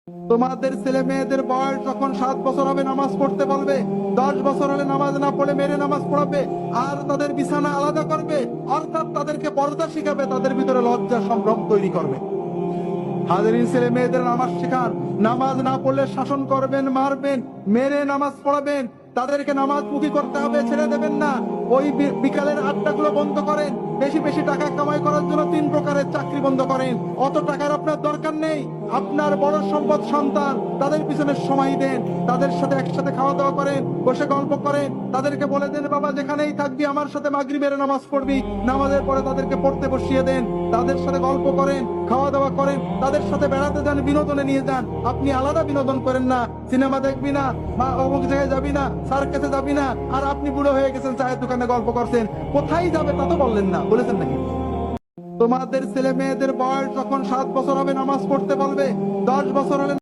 তোমাদের ছেলে মেয়েদের বয়স যখন 7 বছর হবে নামাজ পড়তে বলবে, 10 বছর হলে নামাজ না পড়ে মেরে নামাজ পড়াবে, আর তাদের বিছানা আলাদা করবে, অর্থাৎ তাদেরকে পর্দা শিখাবে, তাদের ভিতরে লজ্জা সম্ভ্রম তৈরি করবে। হাজারিন, ছেলে মেয়েদের নামাজ শেখান। নামাজ না পড়লে শাসন করবেন, মারবেন, মেরে নামাজ পড়াবেন। তাদেরকে নামাজ মুখী করতে হবে, ছেড়ে দেবেন না। ওই বিকালের আড্ডাগুলো বন্ধ করেন। বেশি বেশি টাকা কামাই করার জন্য 3 প্রকারের চাকরি বন্ধ করেন। অত টাকার আপনার দরকার নেই। আপনার বড় সম্পদ সন্তান, তাদের পিছনে সময় দেন, তাদের সাথে একসাথে খাওয়া দাওয়া করেন, বসে গল্প করেন। তাদেরকে বলে দেন, বাবা যেখানেই থাকবি আমার সাথে মাগরিবের নামাজ পড়বি। নামাজের পরে তাদেরকে পড়তে বসিয়ে দেন, তাদের সাথে গল্প করেন, খাওয়া দাওয়া করেন, তাদের সাথে বেড়াতে যান, বিনোদনে নিয়ে যান। আপনি আলাদা বিনোদন করেন না, সিনেমা দেখবি না বা অমুক জায়গায় যাবি না, সার্কাসে যাবি না, আর আপনি বুড়ো হয়ে গেছেন, চায়ের দোকানে গল্প করছেন। কোথায় যাবে তা তো বললেন না, বলেছেন নাকি? তোমাদের ছেলে মেয়েদের বয়স যখন 7 বছর হবে নামাজ পড়তে বলবে, 10 বছর হলে